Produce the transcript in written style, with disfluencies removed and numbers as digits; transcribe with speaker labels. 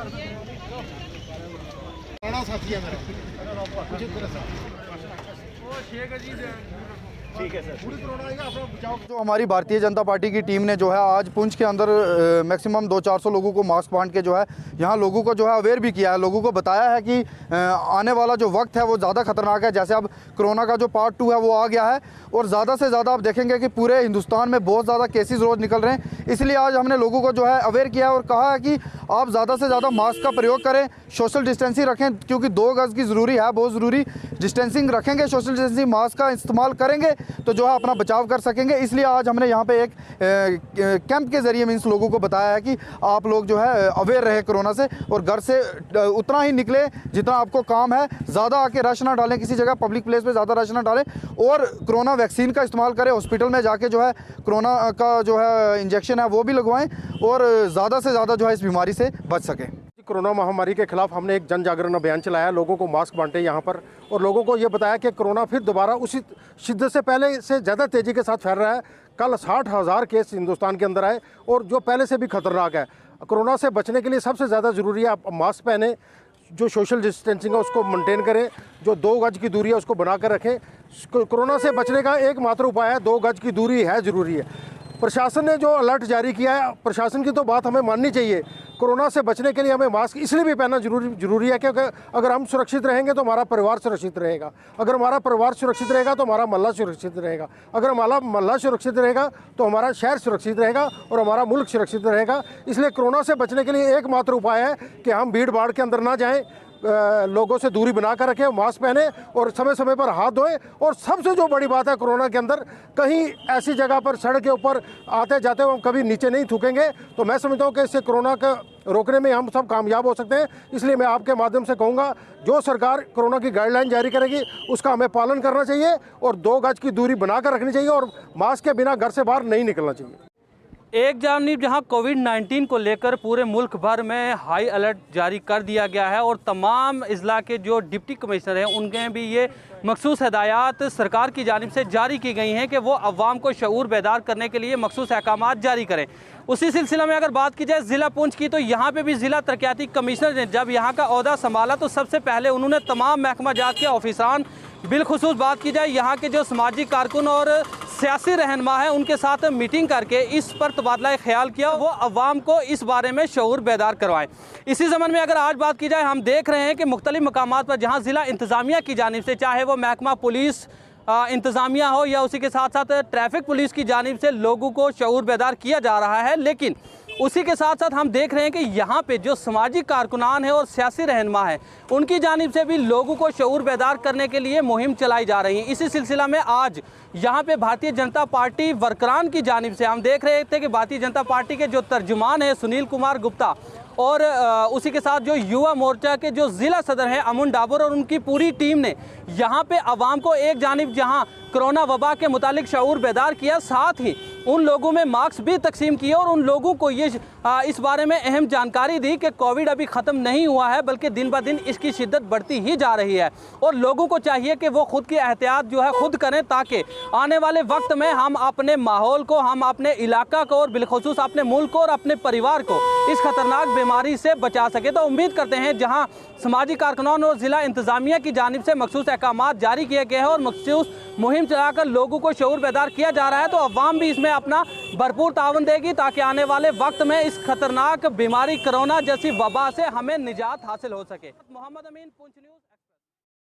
Speaker 1: साथी है मेरा, ठीक है सर। पूरी कोरोना आएगा अपना बचाव। जो हमारी भारतीय जनता पार्टी की टीम ने जो है आज पुंछ के अंदर मैक्सिमम 200-400 लोगों को मास्क बांट के जो है यहाँ लोगों को जो है अवेयर भी किया है, लोगों को बताया है कि आने वाला जो वक्त है वो ज़्यादा खतरनाक है। जैसे अब कोरोना का जो पार्ट 2 है वो आ गया है और ज़्यादा से ज़्यादा आप देखेंगे कि पूरे हिंदुस्तान में बहुत ज़्यादा केसेस रोज़ निकल रहे हैं। इसलिए आज हमने लोगों को जो है अवेयर किया है और कहा है कि आप ज़्यादा से ज़्यादा मास्क का प्रयोग करें, सोशल डिस्टेंसिंग रखें, क्योंकि 2 गज़ की ज़रूरी है, बहुत ज़रूरी। डिस्टेंसिंग रखेंगे, सोशल डिस्टेंसिंग, मास्क का इस्तेमाल करेंगे तो जो है अपना बचाव कर सकेंगे। इसलिए आज हमने यहाँ पे एक कैंप के ज़रिए मीन्स लोगों को बताया है कि आप लोग जो है अवेयर रहे कोरोना से और घर से उतना ही निकले जितना आपको काम है। ज़्यादा आके रश ना डालें, किसी जगह पब्लिक प्लेस पे ज़्यादा रश ना डालें और कोरोना वैक्सीन का इस्तेमाल करें। हॉस्पिटल में जाके जो है कोरोना का जो है इंजेक्शन है वो भी लगवाएं और ज़्यादा से ज़्यादा जो है इस बीमारी से बच सकें। कोरोना महामारी के खिलाफ हमने एक जन जागरण अभियान चलाया, लोगों को मास्क बांटे यहाँ पर और लोगों को ये बताया कि कोरोना फिर दोबारा उसी शिद्दत से पहले से ज़्यादा तेज़ी के साथ फैल रहा है। कल 60,000 केस हिंदुस्तान के अंदर आए और जो पहले से भी खतरनाक है। कोरोना से बचने के लिए सबसे ज़्यादा ज़रूरी है आप मास्क पहने, जो सोशल डिस्टेंसिंग है उसको मेंटेन करें, जो 2 गज की दूरी है उसको बना कर रखें। कोरोना से बचने का एकमात्र उपाय है 2 गज की दूरी है ज़रूरी है। प्रशासन ने जो अलर्ट जारी किया है, प्रशासन की तो बात हमें माननी चाहिए। कोरोना से बचने के लिए हमें मास्क इसलिए भी पहनना जरूरी है क्योंकि अगर हम सुरक्षित रहेंगे तो हमारा परिवार सुरक्षित रहेगा, अगर हमारा परिवार सुरक्षित रहेगा तो हमारा मोहल्ला सुरक्षित रहेगा, अगर हमारा मोहल्ला सुरक्षित रहेगा तो हमारा शहर सुरक्षित रहेगा और हमारा मुल्क सुरक्षित रहेगा। इसलिए कोरोना से बचने के लिए एकमात्र उपाय है कि हम भीड़ भाड़ के अंदर ना जाएँ, लोगों से दूरी बना कर रखें, मास्क पहने और समय समय पर हाथ धोएं। और सबसे जो बड़ी बात है कोरोना के अंदर, कहीं ऐसी जगह पर सड़क के ऊपर आते जाते हुए हम कभी नीचे नहीं थूकेंगे। तो मैं समझता हूँ कि इससे कोरोना का रोकने में हम सब कामयाब हो सकते हैं। इसलिए मैं आपके माध्यम से कहूँगा, जो सरकार कोरोना की गाइडलाइन जारी करेगी उसका हमें पालन करना चाहिए और 2 गज की दूरी बना कर रखनी चाहिए और मास्क के बिना घर से बाहर नहीं निकलना चाहिए।
Speaker 2: एक जानिब जहां कोविड-19 को लेकर पूरे मुल्क भर में हाई अलर्ट जारी कर दिया गया है और तमाम अजला के जो डिप्टी कमिश्नर हैं उनके भी ये मखसूस हदायत सरकार की जानिब से जारी की गई हैं कि वो अवाम को शऊर बेदार करने के लिए मखसूस अहकामात जारी करें। उसी सिलसिला में अगर बात की जाए ज़िला पुंछ की, तो यहाँ पे भी ज़िला तरक्याती कमिश्नर ने जब यहाँ का ओहदा संभाला तो सबसे पहले उन्होंने तमाम महकमा जात के ऑफिसरान, बिलखुसूस बात की जाए यहाँ के जो समाजी कारकुन और सियासी रहनुमा है उनके साथ मीटिंग करके इस पर तबादला ख्याल किया, वो अवाम को इस बारे में शऊर बेदार करवाएं। इसी ज़मन में अगर आज बात की जाए, हम देख रहे हैं कि मुख्तलिफ मकामात पर जहाँ ज़िला इंतज़ामिया की जानिब से, चाहे वो महकमा पुलिस इंतज़ामिया हो या उसी के साथ साथ ट्रैफिक पुलिस की जानिब से लोगों को शऊर बेदार किया जा रहा है, लेकिन उसी के साथ साथ हम देख रहे हैं कि यहाँ पे जो समाजी कारकुनान है और सियासी रहनुमा है उनकी जानिब से भी लोगों को शऊर बेदार करने के लिए मुहिम चलाई जा रही है। इसी सिलसिला में आज यहाँ पे भारतीय जनता पार्टी वर्करान की जानिब से हम देख रहे थे कि भारतीय जनता पार्टी के जो तर्जुमान है सुनील कुमार गुप्ता और उसी के साथ जो युवा मोर्चा के जो ज़िला सदर हैं अमन डाबर और उनकी पूरी टीम ने यहाँ पे आवाम को एक जानिब जहाँ कोरोना वबा के मुतालिक शऊर बेदार किया, साथ ही उन लोगों में मास्क भी तकसीम किए और उन लोगों को ये इस बारे में अहम जानकारी दी कि कोविड अभी ख़त्म नहीं हुआ है बल्कि दिन ब दिन इसकी शिद्दत बढ़ती ही जा रही है और लोगों को चाहिए कि वो खुद की एहतियात जो है खुद करें ताकि आने वाले वक्त में हम अपने माहौल को, हम अपने इलाका को और बिलखुसूस अपने मुल्क को और अपने परिवार को इस खतरनाक बीमारी से बचा सके। तो उम्मीद करते हैं जहाँ समाजी कारकुनान और ज़िला इंतज़ामिया की जानिब से मखसूस अहकामात जारी किए गए हैं और मखसूस मुहिम चलाकर लोगों को शऊर बेदार किया जा रहा है, तो अवाम भी इसमें अपना भरपूर तावन देगी ताकि आने वाले वक्त में इस खतरनाक बीमारी कोरोना जैसी वबा से हमें निजात हासिल हो सके। मोहम्मद अमीन, पुंछ न्यूज़।